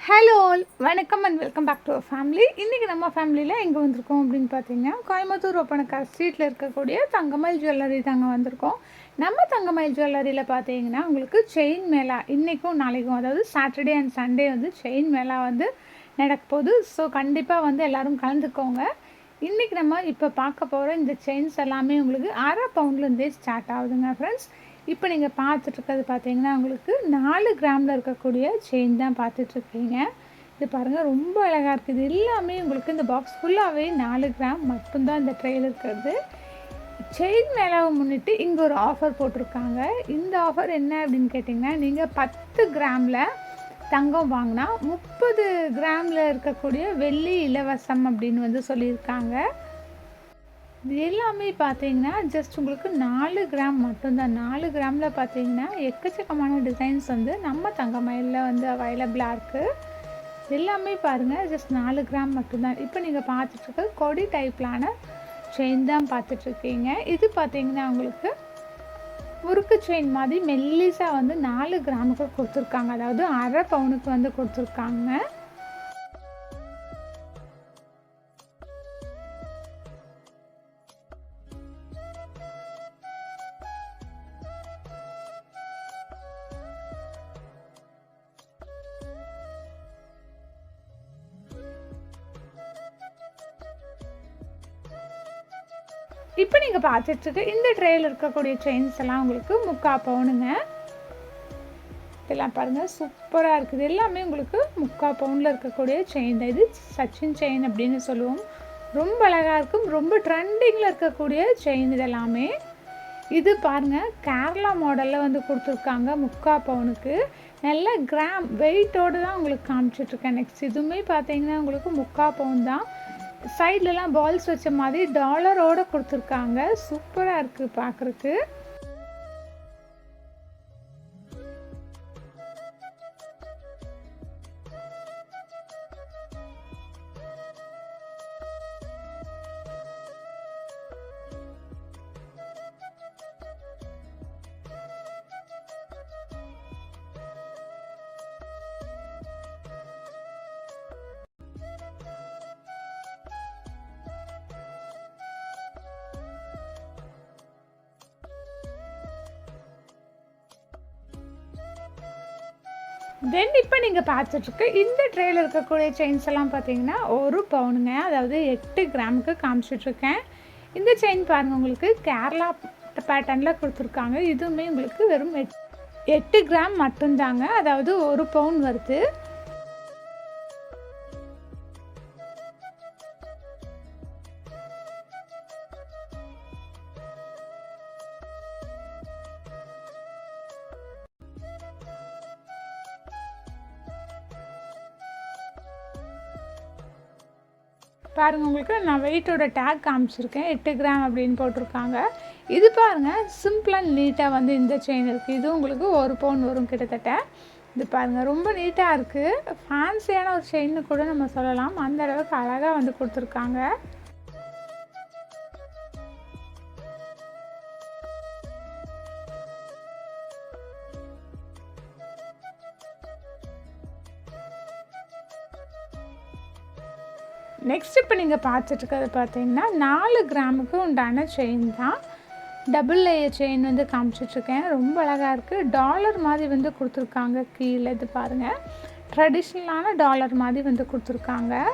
Hello all, வணக்கம் and welcome back to our family. இன்றைக்கி நம்ம ஃபேமிலியில் எங்கே வந்திருக்கோம் அப்படின்னு பார்த்தீங்கன்னா, கோயம்புத்தூர் ஒப்பனக்கார் ஸ்ட்ரீட்டில் இருக்கக்கூடிய தங்கமயில் ஜுவல்லரி தாங்க வந்திருக்கோம். நம்ம தங்கமயில் ஜுவல்லரியில் பார்த்தீங்கன்னா உங்களுக்கு செயின் மேளா இன்றைக்கும் நாளைக்கும், அதாவது சாட்டர்டே அண்ட் சண்டே வந்து செயின் மேளா வந்து நடக்க போகுது. ஸோ கண்டிப்பாக வந்து எல்லோரும் கலந்துக்கோங்க. இன்றைக்கி நம்ம இப்போ பார்க்க போகிற இந்த செயின்ஸ் எல்லாமே உங்களுக்கு 1/2 பவுண்ட்லேருந்தே ஸ்டார்ட் ஆகுதுங்க ஃப்ரெண்ட்ஸ். இப்போ நீங்கள் பார்த்துட்ருக்கிறது பார்த்தீங்கன்னா உங்களுக்கு 4 கிராமில் இருக்கக்கூடிய செயின் தான் பார்த்துட்ருக்கீங்க. இது பாருங்கள், ரொம்ப அழகாக இருக்குது. இது எல்லாமே உங்களுக்கு இந்த பாக்ஸ் ஃபுல்லாகவே 4 கிராம் மட்டும்தான் இந்த ட்ரெயில் இருக்கிறது. செயின் மேலாவை முன்னிட்டு இங்கே ஒரு ஆஃபர் போட்டிருக்காங்க. இந்த ஆஃபர் என்ன அப்படின்னு கேட்டிங்கன்னா, நீங்கள் 10 கிராமில் தங்கம் வாங்கினா 30 கிராமில் இருக்கக்கூடிய வெள்ளி இலவசம் அப்படின்னு வந்து சொல்லியிருக்காங்க. இது எல்லாமே பார்த்தீங்கன்னா ஜஸ்ட் உங்களுக்கு 4 கிராம் மட்டும்தான். 4 கிராமில் பார்த்தீங்கன்னா எக்கச்சக்கமான டிசைன்ஸ் வந்து நம்ம தங்கமயிலில் வந்து அவைலபிளாக இருக்குது. எல்லாமே பாருங்கள், ஜஸ்ட் 4 கிராம் மட்டும்தான். இப்போ நீங்கள் பார்த்துட்ருக்க கொடி டைப்லான செயின் தான் பார்த்துட்ருக்கீங்க. இது பார்த்தீங்கன்னா உங்களுக்கு முறுக்கு செயின் மாதிரி மெல்லிஸாக வந்து 4 கிராமுக்கு கொடுத்துருக்காங்க, அதாவது 1/2 பவுனுக்கு வந்து கொடுத்துருக்காங்க. இப்போ நீங்கள் பார்த்துட்ருக்க இந்த ட்ரேயில் இருக்கக்கூடிய செயின்ஸ் எல்லாம் உங்களுக்கு 3/4 பவுனுங்க. இதெல்லாம் பாருங்கள், சூப்பராக இருக்குது. எல்லாமே உங்களுக்கு 3/4 பவுனில் இருக்கக்கூடிய செயின் தான். இது சச்சின் செயின் அப்படின்னு சொல்லுவோம். ரொம்ப அழகாக இருக்கும், ரொம்ப ட்ரெண்டிங்கில் இருக்கக்கூடிய செயின் இதெல்லாமே. இது பாருங்கள், கேரளா மாடலில் வந்து கொடுத்துருக்காங்க 3/4 பவுனுக்கு. நல்ல கிராம் வெயிட்டோடு தான் உங்களுக்கு காமிச்சிட்ருக்கேன். நெக்ஸ்ட் இதுவுமே பார்த்தீங்கன்னா உங்களுக்கு 3/4 பவுன் தான். சைட்லலாம் பால்ஸ் வச்ச மாதிரி டாலரோடு கொடுத்துருக்காங்க. சூப்பராக இருக்குது பார்க்குறக்கு. தென் இப்போ நீங்கள் பார்த்துட்ருக்க இந்த ட்ரேயில் இருக்கக்கூடிய செயின்ஸ் எல்லாம் பார்த்தீங்கன்னா 1 பவுனுங்க, அதாவது 8 கிராமுக்கு காமிச்சிட்ருக்கேன். இந்த செயின் பாருங்கள், உங்களுக்கு கேரளா பேட்டர்னில் கொடுத்துருக்காங்க. இதுவுமே உங்களுக்கு வெறும் 8 கிராம் மட்டும்தாங்க, அதாவது 1 பவுன் வருது. பாருங்கள், உங்களுக்கு நான் வெயிட்டோட டேக் காமிச்சிருக்கேன். 8 கிராம் அப்படின்னு போட்டிருக்காங்க. இது பாருங்கள், சிம்பிள் அண்ட் நீட்டாக வந்து இந்த செயின் இருக்குது. இது உங்களுக்கு 1 பவுன் வரும் கிட்டத்தட்ட. இது பாருங்கள், ரொம்ப நீட்டாக இருக்குது. ஃபேன்சியான ஒரு செயின்னு கூட நம்ம சொல்லலாம். அந்த அளவுக்கு அழகாக வந்து கொடுத்துருக்காங்க. நெக்ஸ்ட் இப்போ நீங்கள் பார்த்துட்ருக்கிறது பார்த்தீங்கன்னா 4 கிராமுக்கு உண்டான செயின் தான். டபுள் லேயர் செயின் வந்து காமிச்சிட்ருக்கேன். ரொம்ப அழகாக இருக்குது. டாலர் மாதிரி வந்து கொடுத்துருக்காங்க கீழே. இது பாருங்கள், ட்ரெடிஷ்னலான டாலர் மாதிரி வந்து கொடுத்துருக்காங்க.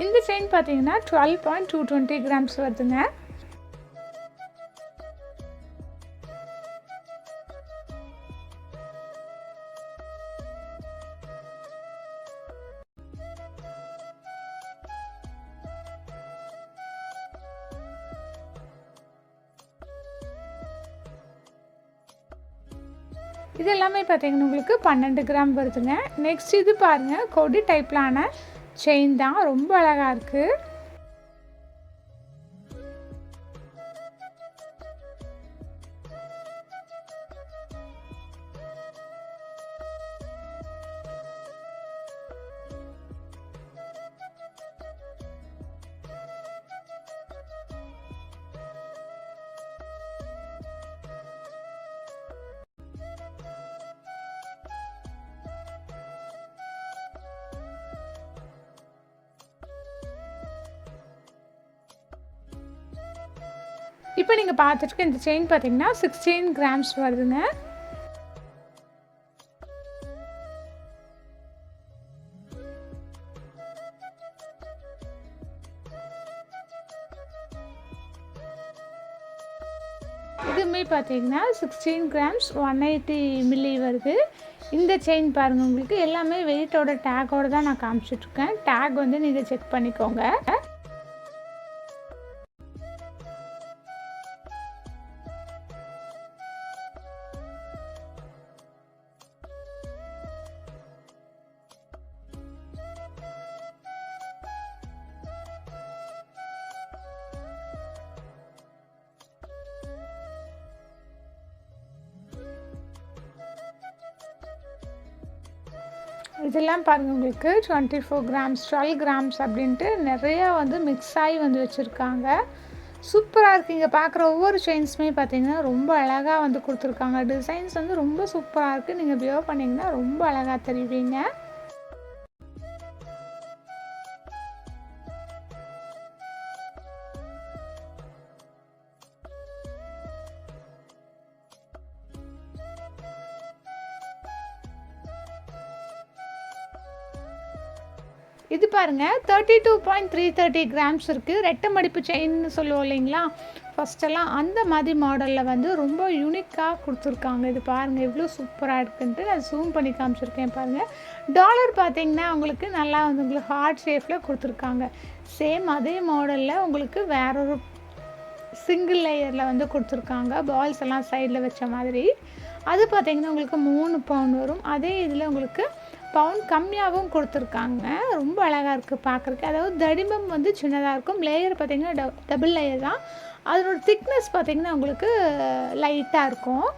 இந்த செயின் பார்த்தீங்கன்னா 12.220 கிராம்ஸ் வருதுங்க. இது எல்லாமே பார்த்தீங்கன்னா உங்களுக்கு 12 கிராம் வருதுங்க. நெக்ஸ்ட் இது பாருங்கள், கொடி டைப்லான செயின் தான். ரொம்ப அழகாக இருக்குது. இப்போ நீங்கள் பார்த்துட்டு இந்த செயின் பார்த்தீங்கன்னா 16 கிராம்ஸ் வருதுங்க. இதுவுமே பார்த்தீங்கன்னா 16 கிராம்ஸ் 180 மில்லி வருது. இந்த செயின் பாருங்கள், உங்களுக்கு எல்லாமே வெயிட்டோட டேக்கோடு தான் நான் காமிச்சிட்ருக்கேன். டேக் வந்து நீங்கள் செக் பண்ணிக்கோங்க. இதெல்லாம் பாருங்கள், உங்களுக்கு 24 கிராம்ஸ் 12 கிராம்ஸ் அப்படின்ட்டு நிறையா வந்து மிக்ஸ் ஆகி வந்து வச்சுருக்காங்க. சூப்பராக இருக்குது. இங்கே பார்க்குற ஒவ்வொரு செயின்ஸுமே பார்த்தீங்கன்னா ரொம்ப அழகாக வந்து கொடுத்துருக்காங்க. டிசைன்ஸ் வந்து ரொம்ப சூப்பராக இருக்குது. நீங்கள் வியர் பண்ணிங்கன்னா ரொம்ப அழகாக தெரிவிங்க. இது பாருங்கள் 32.330 கிராம்ஸ் இருக்குது. ரெட்டை மடிப்பு செயின்னு சொல்லுவோம் இல்லைங்களா, ஃபஸ்ட்டெல்லாம் அந்த மாதிரி மாடலில் வந்து ரொம்ப யூனிக்காக கொடுத்துருக்காங்க. இது பாருங்கள் எவ்வளோ சூப்பராக இருக்குன்ட்டு நான் ஜூம் பண்ணி காமிச்சிருக்கேன் பாருங்கள். டாலர் பார்த்திங்கன்னா உங்களுக்கு நல்லா வந்து உங்களுக்கு ஹார்ட் ஷேப்பில் கொடுத்துருக்காங்க. சேம் அதே மாடலில் உங்களுக்கு வேறொரு சிங்கிள் லேயரில் வந்து கொடுத்துருக்காங்க. பால்ஸ் எல்லாம் சைடில் வச்ச மாதிரி. அது பார்த்திங்கன்னா உங்களுக்கு 3 பவுன் வரும். அதே இதில் உங்களுக்கு பவுன் கம்மியாகவும் கொடுத்துருக்காங்க. ரொம்ப அழகாக இருக்குது பார்க்குறக்கு. அதாவது தடிமம் வந்து சின்னதாக இருக்கும். லேயர் பார்த்திங்கன்னா டபுள் லேயர் தான். அதனோட திக்னஸ் பார்த்திங்கன்னா உங்களுக்கு லைட்டாக இருக்கும்.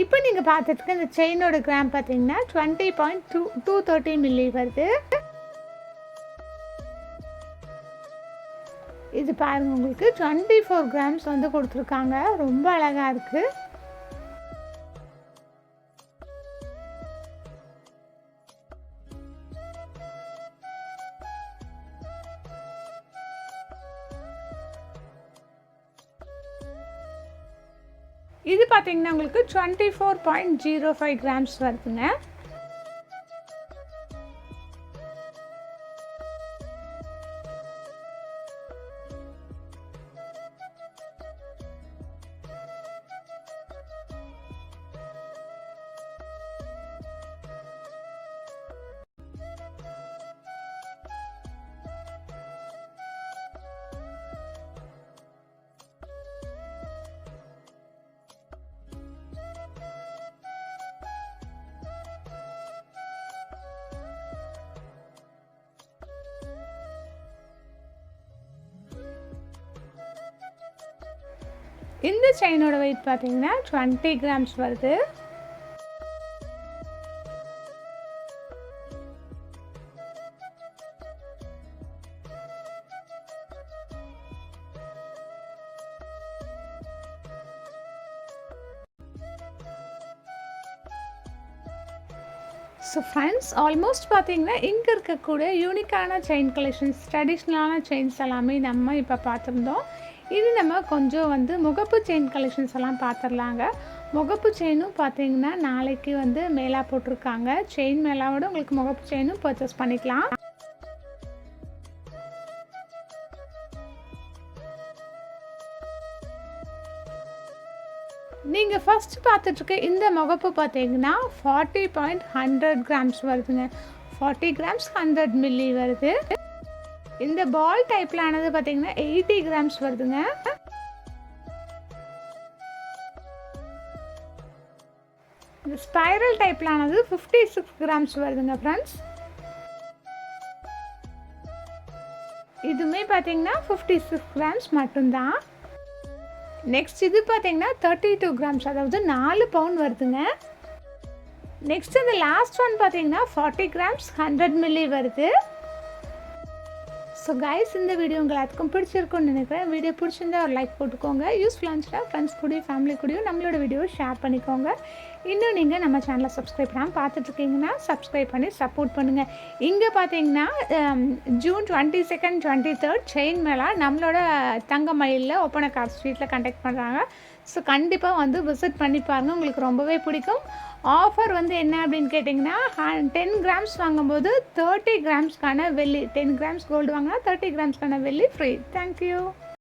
இப்போ நீங்கள் பார்த்துட்டு இந்த செயினோட கிராம் பார்த்தீங்கன்னா 20.230 மில்லி வருது. இது பாருங்கள், உங்களுக்கு 24 கிராம்ஸ் வந்து கொடுத்துருக்காங்க. ரொம்ப அழகாக இருக்குது. இது பார்த்தீங்கன்னா உங்களுக்கு 24.05 கிராம்ஸ் வருதுங்க. இந்த செயினோட வெயிட் பார்த்தீங்கன்னா 20 கிராம்ஸ் வருது. ஸோ ஃப்ரெண்ட்ஸ், ஆல்மோஸ்ட் பார்த்தீங்கன்னா இங்கே இருக்கக்கூடிய யூனிக்கான செயின் கலெக்ஷன்ஸ், ட்ரெடிஷ்னலான செயின்ஸ் எல்லாமே நம்ம இப்போ பார்த்துருந்தோம். இது நம்ம கொஞ்சம் வந்து முகப்பு செயின் கலெக்ஷன்ஸ் எல்லாம் பார்த்துடலாங்க. முகப்பு செயினும் பார்த்தீங்கன்னா நாளைக்கு வந்து மேலா போட்டிருக்காங்க. செயின் மேலாவோட உங்களுக்கு முகப்பு செயினும் பர்ச்சேஸ் பண்ணிக்கலாம். நீங்கள் ஃபஸ்ட்டு பார்த்துட்ருக்க இந்த முகப்பு பார்த்தீங்கன்னா 40.100 கிராம்ஸ் வருதுங்க. 40 கிராம்ஸ் 100 மில்லி வருது. இந்த பால் டைப்பில் ஆனது பார்த்தீங்கன்னா 80 கிராம்ஸ் வருதுங்க. இந்த ஸ்பைரல் டைப்பில் ஆனது 56 கிராம்ஸ் வருதுங்க ஃப்ரெண்ட்ஸ். இதுவுமே பார்த்தீங்கன்னா 56 கிராம்ஸ் மட்டும்தான். நெக்ஸ்ட் இது பார்த்தீங்கன்னா 32 கிராம்ஸ், அதாவது 4 பவுன் வருதுங்க. நெக்ஸ்ட் இந்த லாஸ்ட் ஒன் பார்த்தீங்கன்னா 40 கிராம்ஸ் 100 மில்லி வருது. ஸோ கைஸ், இந்த வீடியோ உங்கள் எல்லாத்துக்கும் பிடிச்சிருக்கும்னு நினைக்கிறேன். வீடியோ பிடிச்சிருந்தா ஒரு லைக் போட்டுக்கோங்க. யூஸ்ஃபுல்லாக இருந்துச்சுன்னா ஃப்ரெண்ட்ஸ் கூடயும் ஃபேமிலி கூடயும் நம்மளோட வீடியோவை ஷேர் பண்ணிக்கோங்க. இன்னும் நீங்கள் நம்ம சேனலை சப்ஸ்கிரைப் பண்ணாமல் பார்த்துட்ருக்கீங்கன்னா சப்ஸ்கிரைப் பண்ணி சப்போர்ட் பண்ணுங்கள். இங்கே பார்த்தீங்கன்னா ஜூன் 22, 23 செயின் மேலா நம்மளோட தங்கமயிலில் ஒப்பனக்கார் ஸ்ட்ரீட்டில் கண்டக்ட் பண்ணுறாங்க. ஸோ கண்டிப்பாக வந்து விசிட் பண்ணி பாருங்கள், உங்களுக்கு ரொம்பவே பிடிக்கும். ஆஃபர் வந்து என்ன அப்படின்னு கேட்டிங்கன்னா 10 கிராம்ஸ் வாங்கும்போது 30 கிராம்ஸ்க்கான வெள்ளி, 10 கிராம்ஸ் கோல்டு வாங்கினா 30 கிராம்ஸ்க்கான வெள்ளி ஃப்ரீ. தேங்க்யூ.